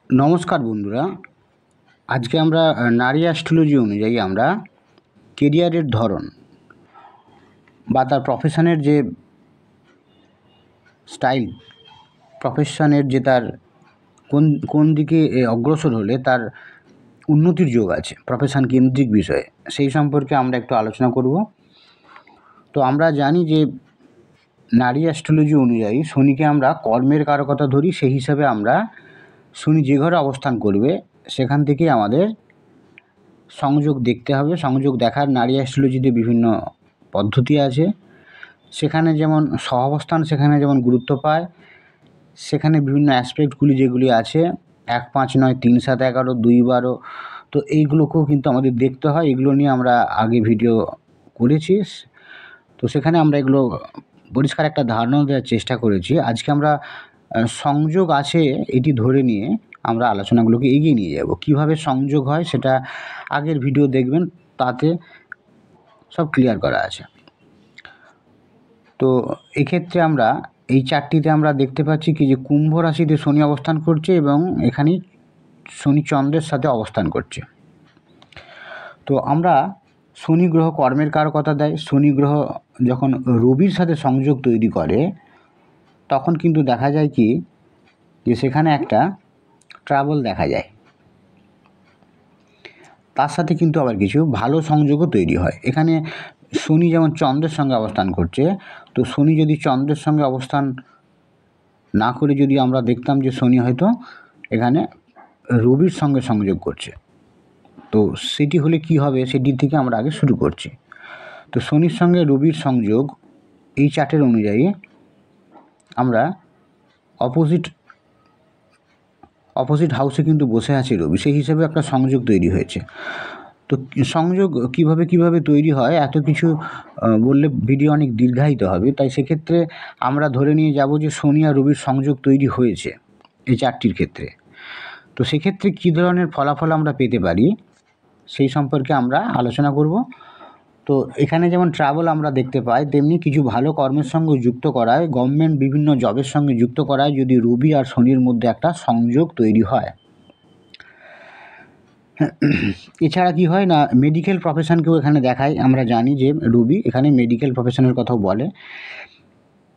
নমস্কার বন্ধুরা, আজকে আমরা নারী অ্যাস্ট্রোলজি অনুযায়ী আমরা কেরিয়ারের ধরন বা তার প্রফেশনের যে স্টাইল, প্রফেশনের যে তার কোন কোন দিকে অগ্রসর হলে তার উন্নতির যোগ আছে প্রফেশন কেন্দ্রিক বিষয়ে, সেই সম্পর্কে আমরা একটু আলোচনা করব। তো আমরা জানি যে নারী অ্যাস্ট্রোলজি অনুযায়ী শনিকে আমরা কর্মের কারকতা ধরি। সেই হিসাবে আমরা শনি যে ঘরে অবস্থান করবে সেখান থেকেই আমাদের সংযোগ দেখতে হবে। সংযোগ দেখার নারী অ্যাস্ট্রোলজিতে বিভিন্ন পদ্ধতি আছে। সেখানে যেমন সহাবস্থান সেখানে যেমন গুরুত্ব পায়, সেখানে বিভিন্ন অ্যাসপেক্টগুলি যেগুলি আছে 1, 5, 9, 3, 7, 11, 2, 12, তো এইগুলোকেও কিন্তু আমাদের দেখতে হয়। এগুলো নিয়ে আমরা আগে ভিডিও করেছি, তো সেখানে আমরা এগুলো পরিষ্কার একটা ধারণা দেওয়ার চেষ্টা করেছি। আজকে আমরা সংযোগ আছে এটি ধরে নিয়ে আমরা আলোচনাগুলোকে এগিয়ে নিয়ে যাব। কিভাবে সংযোগ হয় সেটা আগের ভিডিও দেখবেন, তাতে সব ক্লিয়ার করা আছে। তো এক্ষেত্রে আমরা এই চারটিতে আমরা দেখতে পাচ্ছি কি যে কুম্ভ রাশিতে শনি অবস্থান করছে এবং এখানেই শনি চন্দ্রের সাথে অবস্থান করছে। তো আমরা শনি গ্রহ কর্মের কারকতা দেয়। শনি গ্রহ যখন রবির সাথে সংযোগ তৈরি করে তখন কিন্তু দেখা যায় কি যে সেখানে একটা ট্রাবল দেখা যায়। তার সাথে কিন্তু আবার কিছু ভালো সংযোগও তৈরি হয়। এখানে শনি যেমন চন্দ্রের সঙ্গে অবস্থান করছে, তো শনি যদি চন্দ্রের সঙ্গে অবস্থান না করে যদি আমরা দেখতাম যে শনি হয়তো এখানে রবির সঙ্গে সংযোগ করছে, তো সেটি হলে কি হবে সেটির থেকে আমরা আগে শুরু করছি। তো শনির সঙ্গে রবির সংযোগ এই চার্টের অনুযায়ী আমরা অপোজিট হাউসে কিন্তু বসে আছে রবি, সেই হিসেবে একটা সংযোগ তৈরি হয়েছে। তো সংযোগ কিভাবে তৈরি হয় এত কিছু বললে ভিডিও অনেক দীর্ঘায়িত হবে, তাই সেক্ষেত্রে আমরা ধরে নিয়ে যাব যে শনি আর রবির সংযোগ তৈরি হয়েছে এই চারটির ক্ষেত্রে। তো সেক্ষেত্রে কী ধরনের ফলাফল আমরা পেতে পারি সেই সম্পর্কে আমরা আলোচনা করব। তো এখানে যেমন ট্রাভেল আমরা দেখতে পাই, তেমনি কিছু ভালো কর্মের সঙ্গে যুক্ত করায়, গভর্নমেন্ট বিভিন্ন জবের সঙ্গে যুক্ত করায় যদি রবি আর শনির মধ্যে একটা সংযোগ তৈরি হয়। এছাড়া কি হয় না, মেডিকেল প্রফেশনকেও এখানে দেখায়। আমরা জানি যে রবি এখানে মেডিকেল প্রফেশনের কথাও বলে।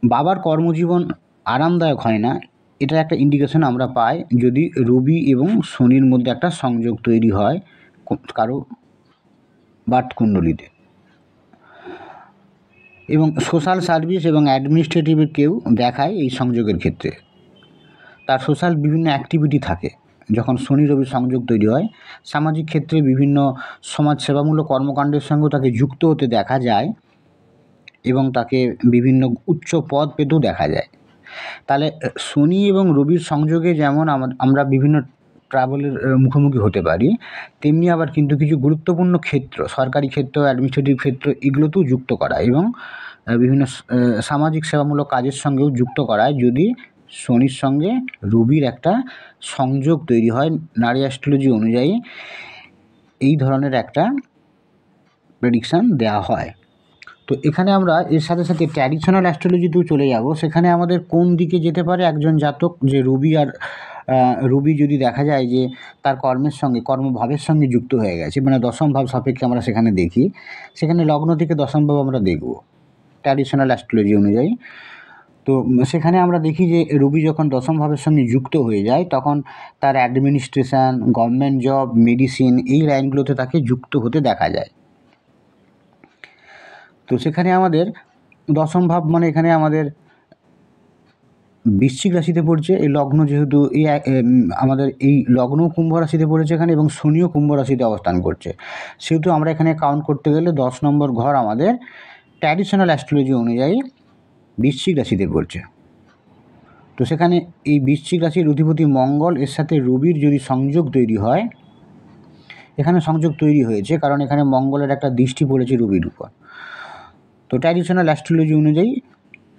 বাবার কর্মজীবন আরামদায়ক হয় না, এটা একটা ইন্ডিকেশন আমরা পাই যদি রবি এবং শনির মধ্যে একটা সংযোগ তৈরি হয় কারো বার্থ কুণ্ডলিতে। এবং সোশ্যাল সার্ভিস এবং অ্যাডমিনিস্ট্রেটিভের কেউ দেখায় এই সংযোগের ক্ষেত্রে, তার সোশ্যাল বিভিন্ন অ্যাক্টিভিটি থাকে যখন শনি রবি সংযোগ তৈরি হয়। সামাজিক ক্ষেত্রে বিভিন্ন সমাজসেবামূলক কর্মকাণ্ডের সঙ্গেও তাকে যুক্ত হতে দেখা যায় এবং তাকে বিভিন্ন উচ্চ পদ পেতেও দেখা যায়। তাহলে শনি এবং রবির সংযোগে যেমন আমরা বিভিন্ন ট্রাভেলের মুখোমুখি হতে পারি, তেমনি আবার কিন্তু কিছু গুরুত্বপূর্ণ ক্ষেত্র, সরকারি ক্ষেত্র, অ্যাডমিনিস্ট্রেটিভ ক্ষেত্র, এগুলোতেও যুক্ত করা এবং বিভিন্ন সামাজিক সেবামূলক কাজের সঙ্গেও যুক্ত করায় যদি শনির সঙ্গে রবির একটা সংযোগ তৈরি হয়। নারী অ্যাস্ট্রোলজি অনুযায়ী এই ধরনের একটা প্রেডিকশান দেওয়া হয়। তো এখানে আমরা এর সাথে সাথে ট্র্যাডিশনাল অ্যাস্ট্রোলজিতেও চলে যাব। সেখানে আমাদের কোন দিকে যেতে পারে একজন জাতক, যে রবি যদি দেখা যায় যে তার কর্মের সঙ্গে কর্মভাবের সঙ্গে যুক্ত হয়ে গেছে, মানে দশম ভাব সাপেক্ষে আমরা সেখানে দেখি, সেখানে লগ্ন থেকে দশম ভাব আমরা দেখব ট্র্যাডিশনাল অ্যাস্ট্রোলজি অনুযায়ী। তো সেখানে আমরা দেখি যে রবি যখন দশম ভাবের সঙ্গে যুক্ত হয়ে যায় তখন তার অ্যাডমিনিস্ট্রেশন, গভর্নমেন্ট জব, মেডিসিন, এই লাইনগুলোতে তাকে যুক্ত হতে দেখা যায়। তো সেখানে আমাদের দশম ভাব মানে এখানে আমাদের বৃশ্চিক রাশিতে পড়ছে এই লগ্ন, যেহেতু আমাদের এই লগ্ন কুম্ভ রাশিতে পড়েছে এখানে এবং শনিও কুম্ভ রাশিতে অবস্থান করছে, সেহেতু আমরা এখানে কাউন্ট করতে গেলে 10 নম্বর ঘর আমাদের ট্র্যাডিশনাল অ্যাস্ট্রোলজি অনুযায়ী বৃশ্চিক রাশিতে পড়ছে। তো সেখানে এই বৃশ্চিক রাশির অধিপতি মঙ্গল, এর সাথে রবির যদি সংযোগ তৈরি হয়, এখানে সংযোগ তৈরি হয়েছে কারণ এখানে মঙ্গলের একটা দৃষ্টি পড়েছে রবির উপর। তো ট্র্যাডিশনাল অ্যাস্ট্রোলজি অনুযায়ী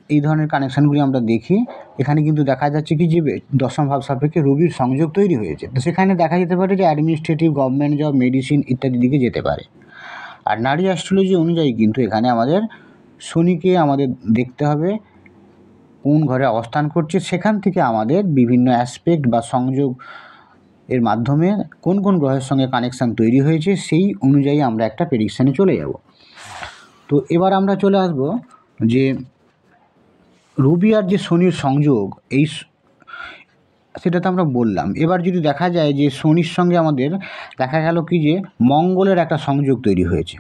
এই ধরনের কানেকশানগুলি আমরা দেখি। এখানে কিন্তু দেখা যাচ্ছে কি যে দশম ভাব সাপেক্ষে রবির সংযোগ তৈরি হয়েছে, তো সেখানে দেখা যেতে পারে যে অ্যাডমিনিস্ট্রেটিভ, গভর্নমেন্ট জব, মেডিসিন ইত্যাদি দিকে যেতে পারে। আর নারী অ্যাস্ট্রোলজি অনুযায়ী কিন্তু এখানে আমাদের শনিকে আমাদের দেখতে হবে কোন ঘরে অবস্থান করছে, সেখান থেকে আমাদের বিভিন্ন অ্যাসপেক্ট বা সংযোগ এর মাধ্যমে কোন কোন গ্রহের সঙ্গে কানেকশান তৈরি হয়েছে সেই অনুযায়ী আমরা একটা প্রেডিকশানে চলে যাব। তো এবার আমরা চলে আসব যে রবি আর যে শনির সংযোগ সেটা তো আমরা বললাম। এবার যদি দেখা যায় যে শনির সঙ্গে আমাদের দেখা গেল কি যে মঙ্গলের একটা সংযোগ তৈরি হয়েছে।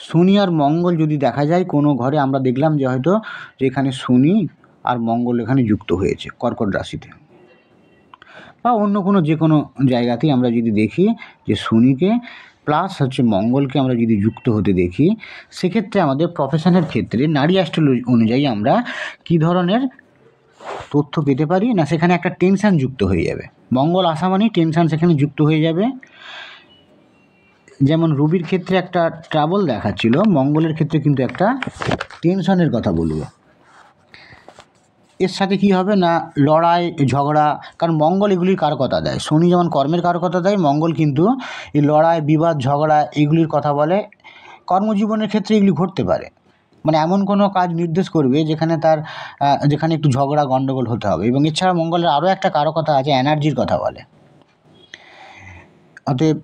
শনি আর মঙ্গল যদি দেখা যায় কোনো ঘরে, আমরা দেখলাম যে হয়তো যে এখানে শনি আর মঙ্গল এখানে যুক্ত হয়েছে কর্কট রাশিতে, বা অন্য কোনো যে কোনো জায়গাতেই আমরা যদি দেখি যে শনিকে প্লাস হচ্ছে মঙ্গলকে আমরা যদি যুক্ত হতে দেখি, সেক্ষেত্রে আমাদের প্রফেশনের ক্ষেত্রে নারী অ্যাস্ট্রোলজি অনুযায়ী আমরা কী ধরনের তথ্য পেতে পারি না, সেখানে একটা টেনশান যুক্ত হয়ে যাবে। মঙ্গল আসা মানেই টেনশান সেখানে যুক্ত হয়ে যাবে। যেমন রবির ক্ষেত্রে একটা ট্রাবল দেখাচ্ছিল, মঙ্গলের ক্ষেত্রে কিন্তু একটা টেনশনের কথা বলবো। এর সাথে কি হবে না, লড়াই ঝগড়া, কারণ মঙ্গল এগুলির কারকতা দেয়। শনি যেমন কর্মের কারকতা দেয়, মঙ্গল কিন্তু এই লড়াই বিবাদ ঝগড়া এগুলির কথা বলে। কর্মজীবনের ক্ষেত্রে এগুলি ঘটতে পারে, মানে এমন কোনো কাজ নির্দেশ করবে যেখানে একটু ঝগড়া গণ্ডগোল হতে হবে। এবং এছাড়া মঙ্গলের আরও একটা কারকতা আছে, এনার্জির কথা বলে। অতএব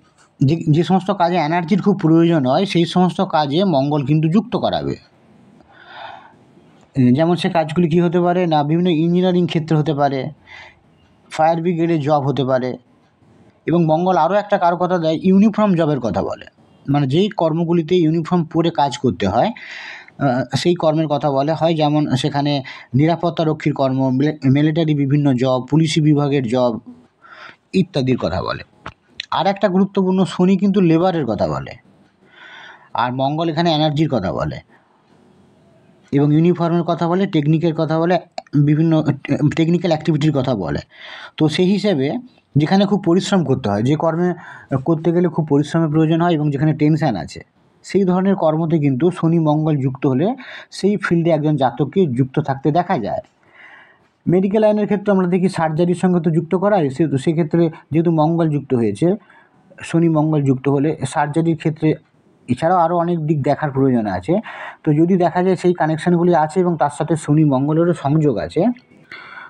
যে সমস্ত কাজে এনার্জির খুব প্রয়োজন হয় সেই সমস্ত কাজে মঙ্গল কিন্তু যুক্ত করাবে। যেমন সে কাজগুলি কী হতে পারে না, বিভিন্ন ইঞ্জিনিয়ারিং ক্ষেত্রে হতে পারে, ফায়ার ব্রিগেডে জব হতে পারে। এবং মঙ্গল আরও একটা কারকতা দেয়, ইউনিফর্ম জবের কথা বলে, মানে যেই কর্মগুলিতে ইউনিফর্ম পরে কাজ করতে হয় সেই কর্মের কথা বলে। হয় যেমন সেখানে নিরাপত্তা রক্ষীর কর্ম, মিলিটারি বিভিন্ন জব, পুলিশি বিভাগের জব ইত্যাদির কথা বলে। আর একটা গুরুত্বপূর্ণ, শনি কিন্তু লেবারের কথা বলে, আর মঙ্গল এখানে এনার্জির কথা বলে এবং ইউনিফর্মের কথা বলে, টেকনিকের কথা বলে, বিভিন্ন টেকনিক্যাল অ্যাক্টিভিটির কথা বলে। তো সেই হিসেবে যেখানে খুব পরিশ্রম করতে হয়, যে কর্মে করতে গেলে খুব পরিশ্রমের প্রয়োজন হয় এবং যেখানে টেনশান আছে, সেই ধরনের কর্মতে কিন্তু শনি মঙ্গল যুক্ত হলে সেই ফিল্ডে একজন জাতককে যুক্ত থাকতে দেখা যায়। মেডিকেল লাইনের ক্ষেত্রে আমরা দেখি সার্জারির সঙ্গে তো যুক্ত করা হয়, সেক্ষেত্রে যেহেতু মঙ্গল যুক্ত হয়েছে, শনি মঙ্গল যুক্ত হলে সার্জারির ক্ষেত্রে এছাড়াও আরও অনেক দিক দেখার প্রয়োজন আছে। তো যদি দেখা যায় সেই কানেকশানগুলি আছে এবং তার সাথে শনি মঙ্গলেরও সংযোগ আছে,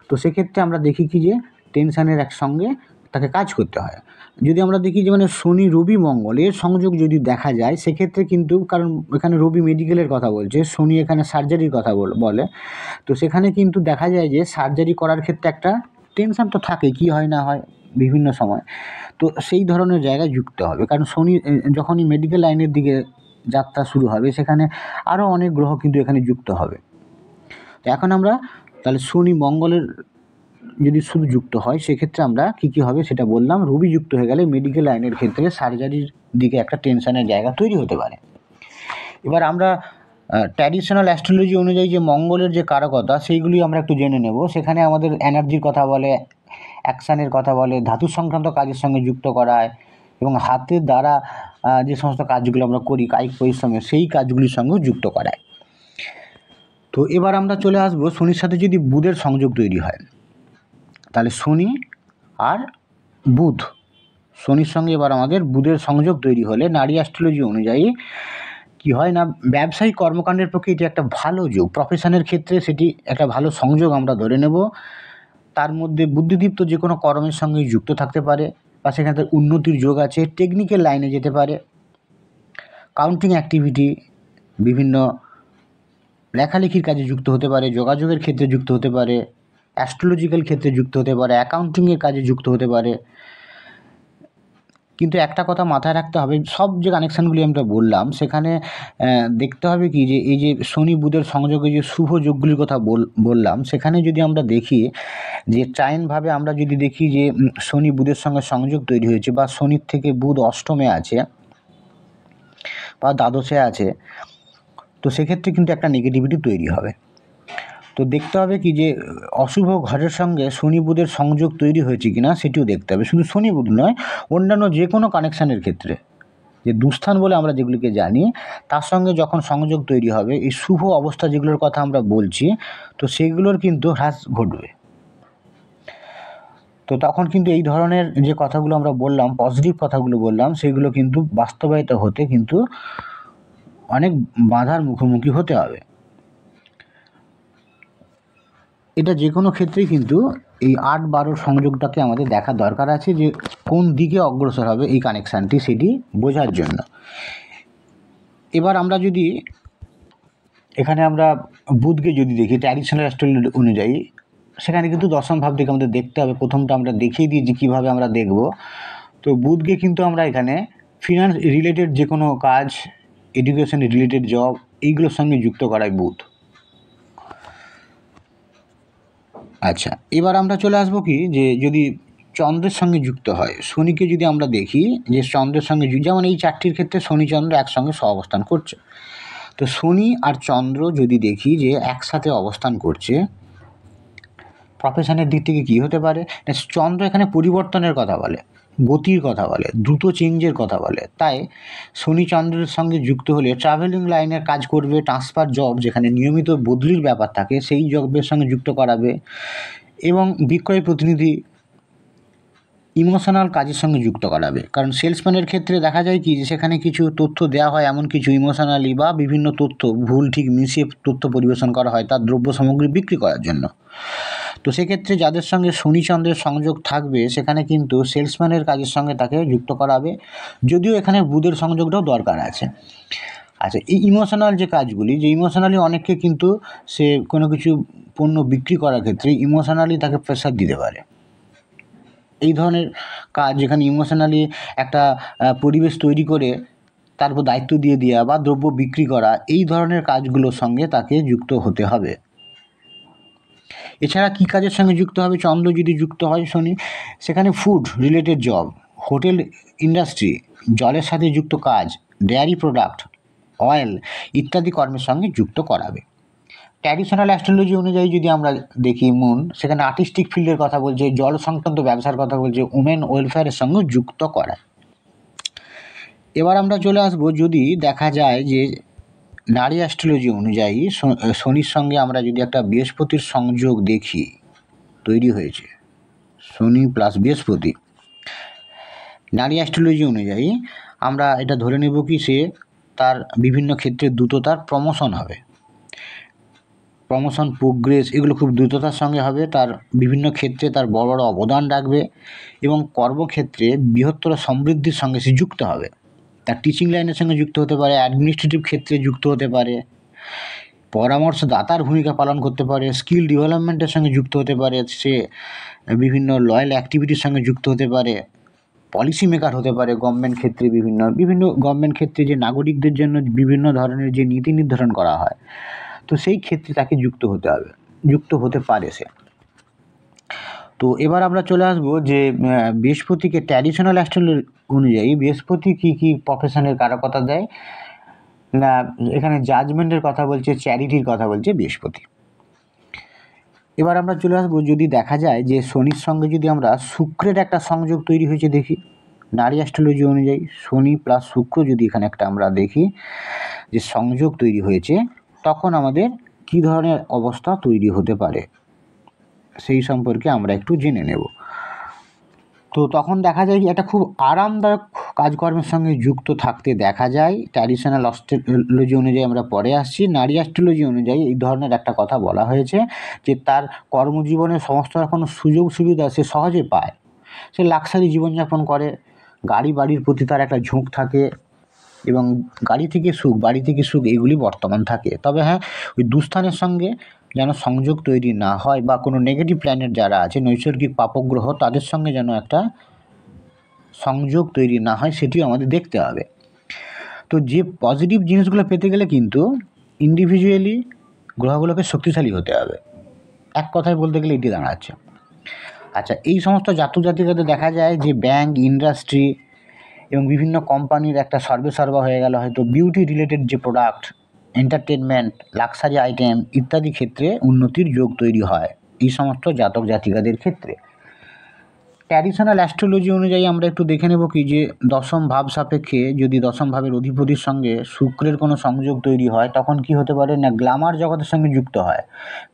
তো সেক্ষেত্রে আমরা দেখি কি যে টেনশানের একসঙ্গে তাকে কাজ করতে হয়। যদি আমরা দেখি যে মানে শনি রবি মঙ্গলের সংযোগ যদি দেখা যায়, সেক্ষেত্রে কিন্তু, কারণ এখানে রবি মেডিকেলের কথা বলছে, শনি এখানে সার্জারির কথা বলে, তো সেখানে কিন্তু দেখা যায় যে সার্জারি করার ক্ষেত্রে একটা টেনশান তো থাকে, কি হয় না হয় বিভিন্ন সময়। তো সেই ধরনের জায়গায় যুক্ত হবে, কারণ শনি যখনই মেডিকেল লাইনের দিকে যাত্রা শুরু হবে, সেখানে আরও অনেক গ্রহ কিন্তু এখানে যুক্ত হবে। তো এখন আমরা তাহলে শনি মঙ্গলের যদি শুধু যুক্ত হয়, সেক্ষেত্রে আমরা কী হবে সেটা বললাম। রবি যুক্ত হয়ে গেলে মেডিকেল লাইনের ক্ষেত্রে সার্জারির দিকে একটা টেনশনের জায়গা তৈরি হতে পারে। এবার আমরা ট্র্যাডিশনাল অ্যাস্ট্রোলজি অনুযায়ী যে মঙ্গলের যে কারকতা সেইগুলি আমরা একটু জেনে নেব। সেখানে আমাদের এনার্জির কথা বলে, অ্যাকশানের কথা বলে, ধাতু সংক্রান্ত কাজের সঙ্গে যুক্ত করায় এবং হাতের দ্বারা যে সমস্ত কাজগুলো আমরা করি কায়িক পরিশ্রমে, সেই কাজগুলির সঙ্গেও যুক্ত করায়। তো এবার আমরা চলে আসব শনির সাথে যদি বুধের সংযোগ তৈরি হয়, তাহলে শনি আর বুধ, শনির সঙ্গে এবার আমাদের বুধের সংযোগ তৈরি হলে নারী অ্যাস্ট্রোলজি অনুযায়ী কি হয় না, ব্যবসায়িক কর্মকাণ্ডের পক্ষে এটি একটা ভালো যোগ। প্রফেশনের ক্ষেত্রে সেটি একটা ভালো সংযোগ আমরা ধরে নেব। তার মধ্যে বুদ্ধিদীপ্ত যে কোনো কর্মের সঙ্গে যুক্ত থাকতে পারে, বা সেখানে তার উন্নতির যোগ আছে, টেকনিক্যাল লাইনে যেতে পারে, কাউন্টিং অ্যাক্টিভিটি, বিভিন্ন লেখালেখির কাজে যুক্ত হতে পারে, যোগাযোগের ক্ষেত্রে যুক্ত হতে পারে, অ্যাস্ট্রোলজিক্যাল ক্ষেত্রে যুক্ত হতে পারে, অ্যাকাউন্টিংয়ের কাজে যুক্ত হতে পারে। কিন্তু একটা কথা মাথায় রাখতে হবে, সব যে কানেকশানগুলি আমরা বললাম সেখানে দেখতে হবে কি যে এই যে শনি বুধের সংযোগে যে শুভ যোগগুলির কথা বললাম, সেখানে যদি আমরা দেখি যে ট্রাইনভাবে আমরা যদি দেখি যে শনি বুধের সঙ্গে সংযোগ তৈরি হয়েছে, বা শনির থেকে বুধ অষ্টমে আছে বা দ্বাদশে আছে, তো সেক্ষেত্রে কিন্তু একটা নেগেটিভিটি তৈরি হবে। তো দেখতে হবে কি যে অশুভ ঘরের সঙ্গে শনি বুধের সংযোগ তৈরি হয়েছে কিনা সেটিও দেখতে হবে। শুধু শনি বুধ নয়, অন্যান্য যে কোনো কানেকশানের ক্ষেত্রে যে দুস্থান বলে আমরা যেগুলিকে জানি, তার সঙ্গে যখন সংযোগ তৈরি হবে, এই শুভ অবস্থা যেগুলোর কথা আমরা বলছি, তো সেগুলোর কিন্তু হ্রাস ঘটবে। তো তখন কিন্তু এই ধরনের যে কথাগুলো আমরা বললাম, পজিটিভ কথাগুলো বললাম, সেগুলো কিন্তু বাস্তবায়িত হতে কিন্তু অনেক বাধার মুখোমুখি হতে হবে। এটা যে কোনো ক্ষেত্রেই কিন্তু এই 8-12 সংযোগটাকে আমাদের দেখা দরকার আছে, যে কোন দিকে অগ্রসর হবে এই কানেকশানটি, সেটি বোঝার জন্য। এবার আমরা যদি এখানে আমরা বুধকে যদি দেখি ট্র্যাডিশনাল অ্যাস্ট্রোলজি অনুযায়ী, সেখানে কিন্তু দশম ভাব থেকে আমাদের দেখতে হবে। প্রথমটা আমরা দেখিয়ে দিয়েছি কীভাবে আমরা দেখব। তো বুধকে কিন্তু আমরা এখানে ফিনান্স রিলেটেড যে কোনো কাজ, এডুকেশন রিলেটেড জব, এইগুলোর সঙ্গে যুক্ত করায় বুধ। আচ্ছা, এবার আমরা চলে আসবো কি, যে যদি চন্দ্রের সঙ্গে যুক্ত হয়, শনিকে যদি আমরা দেখি যে চন্দ্রের সঙ্গে যেমন এই চারটির ক্ষেত্রে শনি চন্দ্র একসঙ্গে অবস্থান করছে। তো শনি আর চন্দ্র যদি দেখি যে একসাথে অবস্থান করছে, প্রফেশনের দিক থেকে কী হতে পারে, চন্দ্র এখানে পরিবর্তনের কথা বলে, গতির কথা বলে, দ্রুত চেঞ্জের কথা বলে। তাই শনি চন্দ্রের সঙ্গে যুক্ত হলে ট্রাভেলিং লাইনের কাজ করবে, ট্রান্সফার জব যেখানে নিয়মিত বদলির ব্যাপার থাকে সেই জবের সঙ্গে যুক্ত করাবে, এবং বিক্রয় প্রতিনিধি ইমোশনাল কাজের সঙ্গে যুক্ত করাবে। কারণ সেলসম্যানের ক্ষেত্রে দেখা যায় কি, যে সেখানে কিছু তথ্য দেওয়া হয়, এমন কিছু ইমোশনালি বা বিভিন্ন তথ্য ভুল ঠিক মিশিয়ে তথ্য পরিবেশন করা হয় তার দ্রব্য সামগ্রী বিক্রি করার জন্য। তো সেক্ষেত্রে যাদের সঙ্গে শনি চন্দ্রের সংযোগ থাকবে, সেখানে কিন্তু সেলসম্যানের কাজের সঙ্গে তাকে যুক্ত করাবে, যদিও এখানে বুধের সংযোগটাও দরকার আছে। আচ্ছা, এই ইমোশনাল যে কাজগুলি, যে ইমোশনালি অনেককে কিন্তু সে কোনো কিছু পণ্য বিক্রি করার ক্ষেত্রে ইমোশনালি তাকে প্রেশার দিতে পারে। এই ধরনের কাজ যেখানে ইমোশনালি একটা পরিবেশ তৈরি করে তারপর দায়িত্ব দিয়ে দেওয়া বা দ্রব্য বিক্রি করা, এই ধরনের কাজগুলোর সঙ্গে তাকে যুক্ত হতে হবে। এছাড়া কী কাজের সঙ্গে যুক্ত হবে চন্দ্র যদি যুক্ত হয় শনি, সেখানে food related job, hotel industry, জলের সাথে যুক্ত কাজ, ডেয়ারি প্রোডাক্ট, অয়েল ইত্যাদি কর্মের সঙ্গে যুক্ত করাবে। ট্র্যাডিশনাল অ্যাস্ট্রোলজি অনুযায়ী যদি আমরা দেখি মুন, সেখানে আর্টিস্টিক ফিল্ডের কথা বলছে, জল সংক্রান্ত ব্যবসার কথা বলছে, উমেন ওয়েলফেয়ারের সঙ্গে যুক্ত করা। এবার আমরা চলে আসব, যদি দেখা যায় যে নারী অ্যাস্ট্রোলজি অনুযায়ী শনির সঙ্গে আমরা যদি একটা বৃহস্পতির সংযোগ দেখি তৈরি হয়েছে, শনি প্লাস বৃহস্পতি, নারী অ্যাস্ট্রোলজি অনুযায়ী আমরা এটা ধরে নেব কি সে তার বিভিন্ন ক্ষেত্রে দ্রুততার প্রমোশন হবে, প্রমোশন প্রোগ্রেস এগুলো খুব দ্রুততার সঙ্গে হবে, তার বিভিন্ন ক্ষেত্রে তার বড় বড় অবদান রাখবে এবং কর্মক্ষেত্রে বৃহত্তর সমৃদ্ধির সঙ্গে সে যুক্ত হবে। তার টিচিং লাইনের সঙ্গে যুক্ত হতে পারে, অ্যাডমিনিস্ট্রেটিভ ক্ষেত্রে যুক্ত হতে পারে, পরামর্শদাতার ভূমিকা পালন করতে পারে, স্কিল ডেভেলপমেন্টের সঙ্গে যুক্ত হতে পারে, সে বিভিন্ন লয়াল অ্যাক্টিভিটির সঙ্গে যুক্ত হতে পারে, পলিসি মেকার হতে পারে, গভর্নমেন্ট ক্ষেত্রে বিভিন্ন গভর্নমেন্ট ক্ষেত্রে যে নাগরিকদের জন্য বিভিন্ন ধরনের যে নীতি নির্ধারণ করা হয়, তো সেই ক্ষেত্রে তাকে যুক্ত হতে পারে সে। তো এবার আমরা চলে আসবো যে বৃহস্পতিকে ট্র্যাডিশনাল অ্যাস্ট্রোলজি অনুযায়ী বৃহস্পতি কী কী প্রফেশনের কারকতা দেয় না, এখানে জাজমেন্টের কথা বলছে, চ্যারিটির কথা বলছে বৃহস্পতি। এবার আমরা চলে আসবো, যদি দেখা যায় যে শনির সঙ্গে যদি আমরা শুক্রের একটা সংযোগ তৈরি হয়েছে দেখি, নারী অ্যাস্ট্রোলজি অনুযায়ী শনি প্লাস শুক্র যদি এখানে একটা আমরা দেখি যে সংযোগ তৈরি হয়েছে, তখন আমাদের কী ধরনের অবস্থা তৈরি হতে পারে সেই সম্পর্কে আমরা একটু জেনে নেব। তো তখন দেখা যায় যে এটা খুব আরামদায়ক কাজকর্মের সঙ্গে যুক্ত থাকতে দেখা যায়। ট্র্যাডিশনাল অ্যাস্ট্রোলজি অনুযায়ী আমরা পরে আসছি, নারী অ্যাস্ট্রোলজি অনুযায়ী এই ধরনের একটা কথা বলা হয়েছে যে তার কর্মজীবনে সমস্ত রকম সুযোগ সুবিধা সে সহজে পায়, সে লাক্সারি জীবনযাপন করে, গাড়ি বাড়ির প্রতি তার একটা ঝোঁক থাকে এবং বাড়ি থেকে সুখ এগুলি বর্তমান থাকে। তবে হ্যাঁ, ওই দুস্থানের সঙ্গে যেন সংযোগ তৈরি না হয় বা কোনো নেগেটিভ প্ল্যানেট যারা আছে, নৈসর্গিক পাপগ্রহ, তাদের সঙ্গে যেন একটা সংযোগ তৈরি না হয় সেটিও আমাদের দেখতে হবে। তো যে পজিটিভ জিনিসগুলো পেতে গেলে কিন্তু ইন্ডিভিজুয়ালি গ্রহগুলোকে শক্তিশালী হতে হবে, এক কথায় বলতে গেলে এটি দাঁড়াচ্ছে। আচ্ছা, এই সমস্ত জাতক জাতিকাদের দেখা যায় যে ব্যাংক, ইন্ডাস্ট্রি এবং বিভিন্ন কোম্পানির একটা সর্বা হয়ে গেল, হয়তো বিউটি রিলেটেড যে প্রোডাক্ট, এন্টারটেনমেন্ট, লাক্সারি আইটেম ইত্যাদি ক্ষেত্রে উন্নতির যোগ তৈরি হয় এই সমস্ত জাতক জাতিকাদের ক্ষেত্রে। ট্র্যাডিশনাল অ্যাস্ট্রোলজি অনুযায়ী আমরা একটু দেখে নেব কি, যে দশম ভাব সাপেক্ষে যদি দশম ভাবের অধিপতির সঙ্গে শুক্রের কোনো সংযোগ তৈরি হয়, তখন কি হতে পারে না, গ্ল্যামার জগতের সঙ্গে যুক্ত হয়,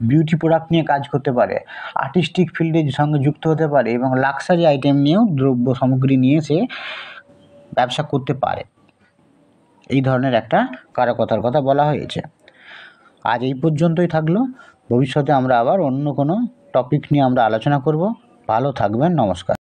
বিউটি প্রোডাক্ট নিয়ে কাজ করতে পারে, আর্টিস্টিক ফিল্ডের সঙ্গে যুক্ত হতে পারে এবং লাক্সারি আইটেম নিয়েও দ্রব্য সামগ্রী নিয়ে সে ব্যবসা করতে পারে। এই ধরনের একটা কারকতার কথা বলা হয়েছে। আজ এই পর্যন্তই থাকলো। ভবিষ্যতে আমরা আবার অন্য কোনো টপিক নিয়ে আমরা আলোচনা করব। ভালো থাকবেন, নমস্কার।